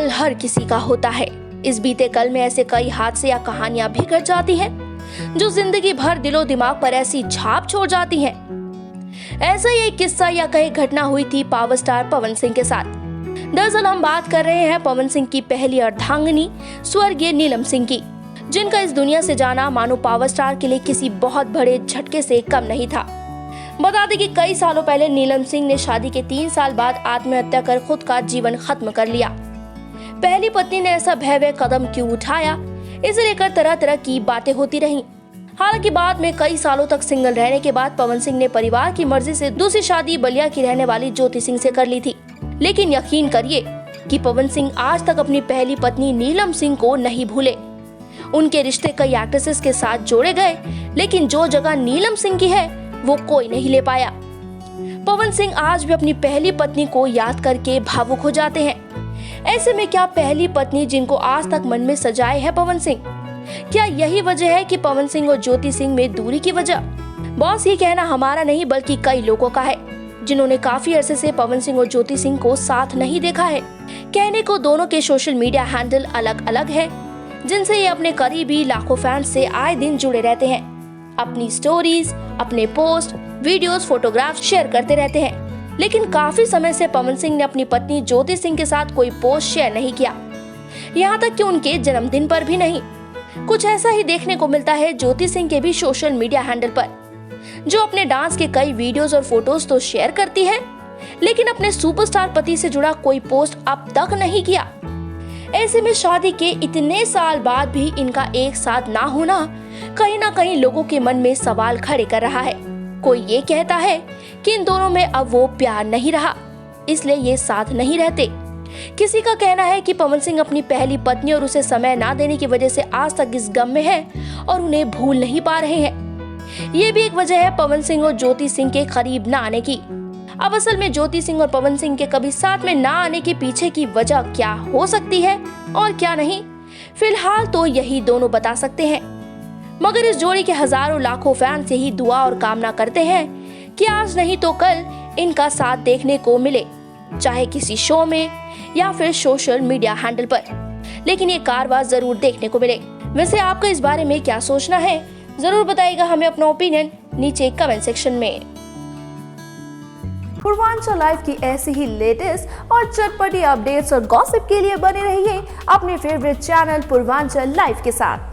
कल हर किसी का होता है। इस बीते कल में ऐसे कई हादसे या कहानियां भी घट जाती हैं जो जिंदगी भर दिलो दिमाग पर ऐसी छाप छोड़ जाती हैं। ऐसा ही एक किस्सा या कई घटना हुई थी पावर स्टार पवन सिंह के साथ। दरअसल हम बात कर रहे हैं पवन सिंह की पहली अर्धांगिनी स्वर्गीय नीलम सिंह की, जिनका इस दुनिया से जाना मानो पावर स्टार के लिए किसी बहुत बड़े झटके से कम नहीं था। बता दें कि कई सालों पहले नीलम सिंह ने शादी के 3 साल बाद आत्महत्या कर खुद का जीवन खत्म कर लिया। पहली पत्नी ने ऐसा भयावह कदम क्यों उठाया, इसे लेकर तरह तरह की बातें होती रहीं। हालांकि बाद में कई सालों तक सिंगल रहने के बाद पवन सिंह ने परिवार की मर्जी से दूसरी शादी बलिया की रहने वाली ज्योति सिंह से कर ली थी। लेकिन यकीन करिए कि पवन सिंह आज तक अपनी पहली पत्नी नीलम सिंह को नहीं भूले। उनके रिश्ते कई एक्ट्रेसेस के साथ जोड़े गए, लेकिन जो जगह नीलम सिंह की है वो कोई नहीं ले पाया। पवन सिंह आज भी अपनी पहली पत्नी को याद करके भावुक हो जाते हैं। ऐसे में क्या पहली पत्नी जिनको आज तक मन में सजाए है पवन सिंह, क्या यही वजह है कि पवन सिंह और ज्योति सिंह में दूरी की वजह? बॉस, ये कहना हमारा नहीं बल्कि कई लोगों का है जिन्होंने काफी अरसे से पवन सिंह और ज्योति सिंह को साथ नहीं देखा है। कहने को दोनों के सोशल मीडिया हैंडल अलग अलग है, जिनसे ये अपने करीबी लाखों फैंस से आए दिन जुड़े रहते हैं। अपनी स्टोरीज, अपने पोस्ट, वीडियोस, फोटोग्राफ्स शेयर करते रहते हैं। लेकिन काफी समय से पवन सिंह ने अपनी पत्नी ज्योति सिंह के साथ कोई पोस्ट शेयर नहीं किया, यहाँ तक कि उनके जन्मदिन पर भी नहीं। कुछ ऐसा ही देखने को मिलता है ज्योति सिंह के भी सोशल मीडिया हैंडल पर, जो अपने डांस के कई वीडियोस और फोटोज तो शेयर करती है, लेकिन अपने सुपरस्टार पति से जुड़ा कोई पोस्ट अब तक नहीं किया। ऐसे में शादी के इतने साल बाद भी इनका एक साथ ना होना कहीं ना कहीं लोगों के मन में सवाल खड़े कर रहा है। कोई ये कहता है कि इन दोनों में अब वो प्यार नहीं रहा, इसलिए ये साथ नहीं रहते। किसी का कहना है कि पवन सिंह अपनी पहली पत्नी और उसे समय ना देने की वजह से आज तक इस गम में है और उन्हें भूल नहीं पा रहे हैं। ये भी एक वजह है पवन सिंह और ज्योति सिंह के करीब न आने की। अब असल में ज्योति सिंह और पवन सिंह के कभी साथ में ना आने के पीछे की वजह क्या हो सकती है और क्या नहीं, फिलहाल तो यही दोनों बता सकते हैं। मगर इस जोड़ी के हजारों लाखों फैंस यही दुआ और कामना करते हैं कि आज नहीं तो कल इनका साथ देखने को मिले, चाहे किसी शो में या फिर सोशल मीडिया हैंडल पर, लेकिन ये कारवां जरूर देखने को मिले। वैसे आपका इस बारे में क्या सोचना है, जरूर बताइएगा हमें अपना ओपिनियन नीचे कमेंट सेक्शन में। पूर्वांचल लाइव की ऐसी ही लेटेस्ट और चटपटी अपडेट्स और गॉसिप के लिए बने रहिए अपने फेवरेट चैनल पूर्वांचल लाइव के साथ।